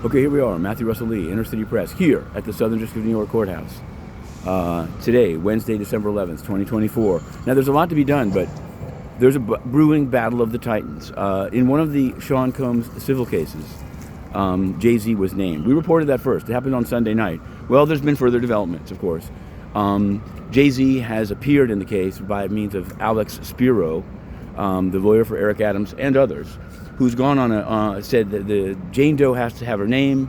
Okay, here we are, Matthew Russell Lee, Inner City Press, here at the Southern District of New York Courthouse. Today, Wednesday, December 11th, 2024. Now, there's a lot to be done, but there's a brewing battle of the Titans. In one of the Sean Combs civil cases, Jay-Z was named. We reported that first. It happened on Sunday night. Well, there's been further developments, of course. Jay-Z has appeared in the case by means of Alex Spiro, the lawyer for Eric Adams and others, who's gone on said that the Jane Doe has to have her name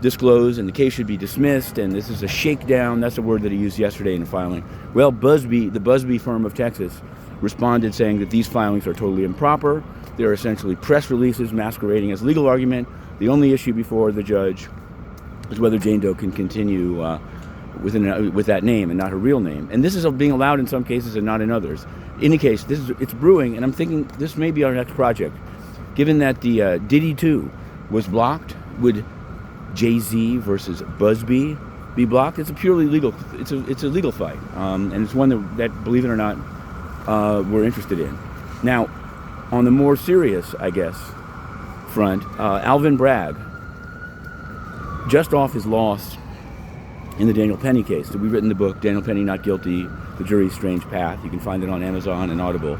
disclosed and the case should be dismissed, and this is a shakedown. That's a word that he used yesterday in the filing. Well, Buzbee, the Buzbee firm of Texas, responded saying that these filings are totally improper. They're essentially press releases masquerading as legal argument. The only issue before the judge is whether Jane Doe can continue with that name and not her real name. And this is being allowed in some cases and not in others. In any case, it's brewing, and I'm thinking this may be our next project. Given that the Diddy 2 was blocked, would Jay-Z versus Buzbee be blocked? It's a purely legal, it's a legal fight, and it's one that, believe it or not, we're interested in. Now, on the more serious, I guess, front, Alvin Bragg, just off his loss in the Daniel Penny case. So we've written the book, Daniel Penny Not Guilty, The Jury's Strange Path. You can find it on Amazon and Audible.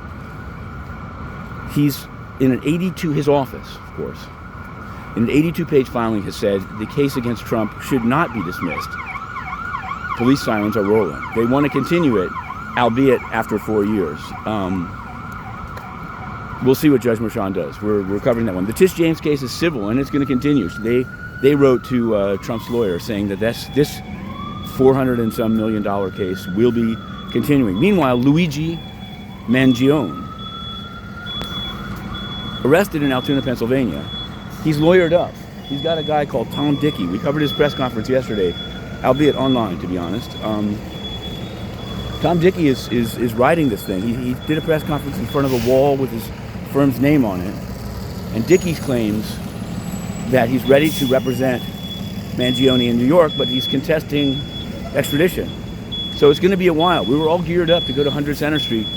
He's in an 82, his office, of course, in an 82-page filing has said the case against Trump should not be dismissed. Police sirens are rolling. They want to continue it, albeit after 4 years. We'll see what Judge Merchan does. We're covering that one. The Tish James case is civil, and it's going to continue. So they wrote to Trump's lawyer saying that this $400 and some million case will be continuing. Meanwhile, Luigi Mangione, arrested in Altoona, Pennsylvania. He's lawyered up. He's got a guy called Tom Dickey. We covered his press conference yesterday, albeit online, to be honest. Tom Dickey is writing this thing. He did a press conference in front of a wall with his firm's name on it. And Dickey claims that he's ready to represent Mangione in New York, but he's contesting extradition. So it's going to be a while. We were all geared up to go to 100 Center Street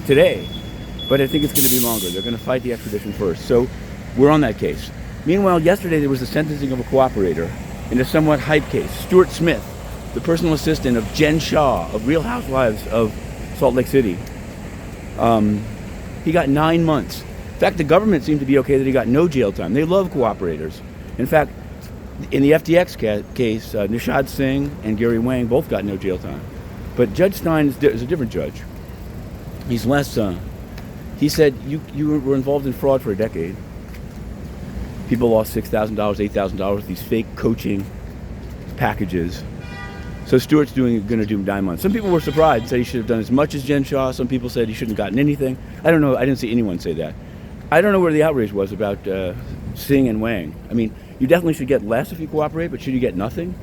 today, but I think it's going to be longer. They're going to fight the extradition first. So we're on that case. Meanwhile, yesterday there was the sentencing of a cooperator in a somewhat hype case. Stu Smith, the personal assistant of Jen Shah of Real Housewives of Salt Lake City. He got 9 months. In fact, the government seemed to be okay that he got no jail time. They love cooperators. In fact, in the FTX case, Nishad Singh and Gary Wang both got no jail time. But Judge Stein is a different judge. He's less, he said, you were involved in fraud for a decade. People lost $6,000, $8,000, these fake coaching packages. So Stewart's going to do 9 months. Some people were surprised, said he should have done as much as Jen Shah. Some people said he shouldn't have gotten anything. I don't know. I didn't see anyone say that. I don't know where the outrage was about Singh and Wang. I mean, you definitely should get less if you cooperate, but should you get nothing?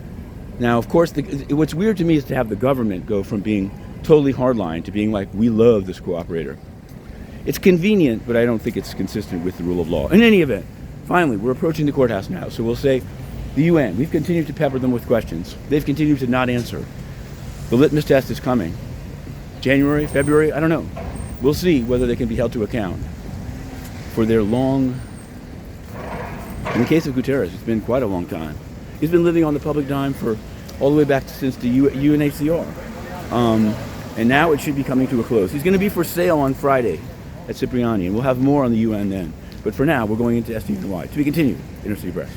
Now, of course, what's weird to me is to have the government go from being totally hardline to being like, we love this cooperator. It's convenient, but I don't think it's consistent with the rule of law. In any event, finally, we're approaching the courthouse now, so we'll say the UN. We've continued to pepper them with questions. They've continued to not answer. The litmus test is coming. January, February, I don't know. We'll see whether they can be held to account for their long... In the case of Guterres, it's been quite a long time. He's been living on the public dime for all the way back since the UNHCR. And now it should be coming to a close. He's going to be for sale on Friday at Cipriani, and we'll have more on the UN then. But for now, we're going into SDNY. To be continued, Inner City Press.